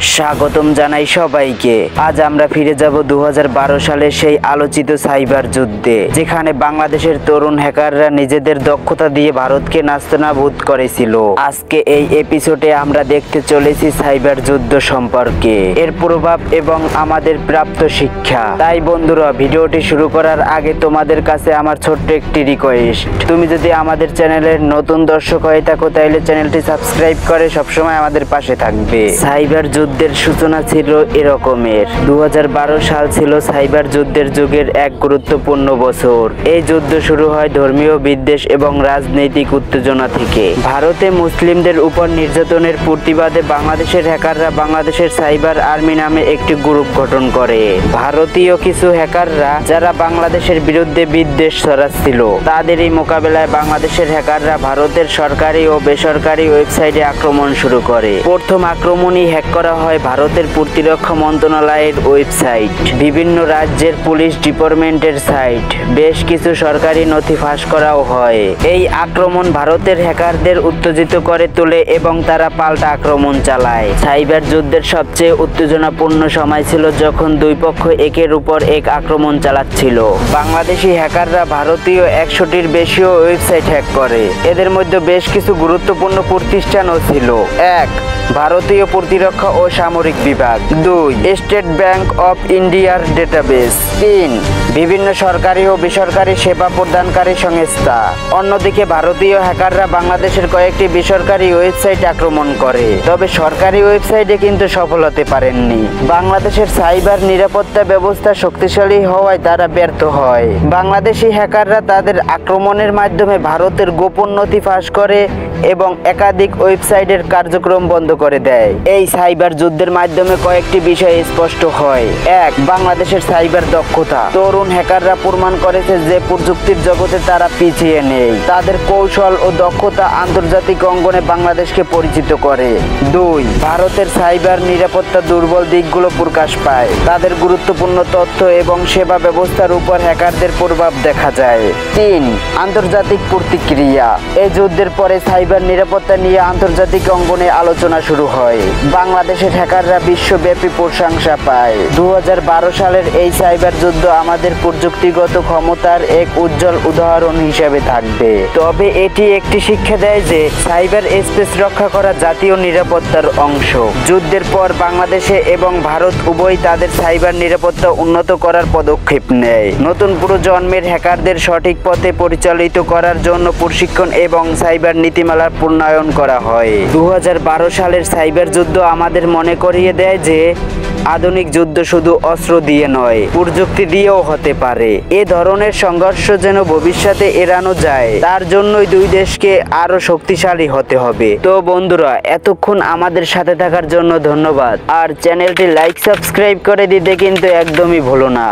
স্বাগতম জানাই সবাইকে। আজ আমরা ফিরে যাব 2012 সালের সেই আলোচিত সাইবার যুদ্ধে, যেখানে বাংলাদেশের তরুণ হ্যাকাররা নিজেদের দক্ষতা দিয়ে ভারতকে নাস্তানাবুদ করেছিল। আজকে এই এপিসোডে আমরা দেখতে চলেছি সাইবার যুদ্ধ সম্পর্কে, এর প্রভাব এবং আমাদের প্রাপ্ত শিক্ষা। তাই বন্ধুরা, ভিডিওটি শুরু করার আগে তোমাদের কাছে আমার ছোট্ট একটি রিকোয়েস্ট, তুমি যদি আমাদের চ্যানেলের নতুন দর্শক হয়ে থাকো তাহলে চ্যানেলটি সাবস্ক্রাইব করে সবসময় আমাদের পাশে থাকবে। সাইবার যুদ্ধের সূচনা ছিল এরকমের। 2012 সাল ছিল সাইবার যুদ্ধের যুগের এক গুরুত্বপূর্ণ বছর। এই যুদ্ধ শুরু হয় ধর্মীয় বিদ্বেষ এবং রাজনৈতিক উত্তেজনা থেকে। ভারতে মুসলিমদের উপর নির্যাতনের প্রতিবাদে বাংলাদেশের হ্যাকাররা বাংলাদেশের সাইবার আর্মি নামে একটি গ্রুপ গঠন করে। ভারতীয় কিছু হ্যাকাররা যারা বাংলাদেশের বিরুদ্ধে বিদ্বেষ ছড়াচ্ছিল, তাদেরই মোকাবেলায় বাংলাদেশের হ্যাকাররা ভারতের সরকারি ও বেসরকারি ওয়েবসাইটে আক্রমণ শুরু করে। প্রথম আক্রমণই হ্যাক করা হয় ভারতের প্রতিরক্ষা মন্ত্রণালয়ের ওয়েবসাইট, বিভিন্ন রাজ্যের পুলিশ ডিপার্টমেন্টের সাইট, বেশ কিছু সরকারি নথি ফাঁস করাও হয়। এই আক্রমণ ভারতের হ্যাকারদের উত্তেজিত করে তোলে এবং তারা পাল্টা আক্রমণ চালায়। সাইবার যুদ্ধের সবচেয়ে উত্তেজনাপূর্ণ সময় ছিল যখন দুই পক্ষ একের উপর এক আক্রমণ চালাচ্ছিল। বাংলাদেশি হ্যাকাররা ভারতীয় 100টির বেশি ওয়েবসাইট হ্যাক করে। এদের মধ্যে বেশ কিছু গুরুত্বপূর্ণ প্রতিষ্ঠানও ছিল। 1. ভারতীয় প্রতিরক্ষা ও সামরিক বিভাগ। 2. স্টেট ব্যাংক অফ ইন্ডিয়ার ডেটাবেস। 3. বিভিন্ন সরকারি ও বেসরকারি সেবা প্রদানকারী সংস্থা। অন্যদিকে ভারতীয় হ্যাকাররা বাংলাদেশের কয়েকটি বেসরকারি ওয়েবসাইট আক্রমণ করে, তবে সরকারি ওয়েবসাইটে কিন্তু সফল হতে পারেননি। বাংলাদেশের সাইবার নিরাপত্তা ব্যবস্থা শক্তিশালী হওয়ায় তারা ব্যর্থ হয়। বাংলাদেশি হ্যাকাররা তাদের আক্রমণের মাধ্যমে ভারতের গোপন নথি ফাঁস করে এবং একাধিক ওয়েবসাইটের কার্যক্রম বন্ধ করে দেয়। এই সাইবার যুদ্ধের মাধ্যমে কয়েকটি বিষয় স্পষ্ট হয়। 1. বাংলাদেশের সাইবার দক্ষতা। তরুণ হ্যাকাররা প্রমাণ করেছে যে প্রযুক্তির জগতে তারা পিছিয়ে নেই। তাদের কৌশল ও দক্ষতা আন্তর্জাতিক অঙ্গনে বাংলাদেশকে পরিচিত করে। 2. ভারতের সাইবার নিরাপত্তা দুর্বল দিকগুলো প্রকাশ পায়। তাদের গুরুত্বপূর্ণ তথ্য এবং সেবা ব্যবস্থার উপর হ্যাকারদের প্রভাব দেখা যায়। 3. আন্তর্জাতিক প্রতিক্রিয়া। এই যুদ্ধের পরে সাইবার নিরাপত্তা নিয়ে আন্তর্জাতিক অঙ্গনে আলোচনা শুরু হয়। বাংলাদেশের হ্যাকাররা বিশ্বব্যাপী প্রশংসা পায়। 2012 সালের এই সাইবার যুদ্ধ আমাদের প্রযুক্তিগত ক্ষমতার এক উজ্জ্বল উদাহরণ হিসেবে থাকবে। তবে এটি একটি শিক্ষা দেয় যে সাইবার স্পেস রক্ষা করা জাতীয় নিরাপত্তার অংশ। যুদ্ধের পর বাংলাদেশে এবং ভারত উভয় তাদের সাইবার নিরাপত্তা উন্নত করার পদক্ষেপ নেয়। নতুন প্রজন্মের হ্যাকারদের সঠিক পথে পরিচালিত করার জন্য প্রশিক্ষণ এবং সাইবার নীতিমালার প্রণয়ন করা হয়। 2012 সালের সাইবার যুদ্ধ আমাদের মনে করিয়ে দেয় যে আধুনিক যুদ্ধ শুধু অস্ত্র দিয়ে নয়, প্রযুক্তি দিয়েও হতে পারে। এ ধরনের সংঘর্ষ যেন ভবিষ্যতে এড়ানো যায়, তার জন্যই দুই দেশকে আরো শক্তিশালী হতে হবে। তো বন্ধুরা, এতক্ষণ আমাদের সাথে থাকার জন্য ধন্যবাদ। আর চ্যানেলটি লাইক সাবস্ক্রাইব করে দিতে কিন্তু একদমই ভুলো না।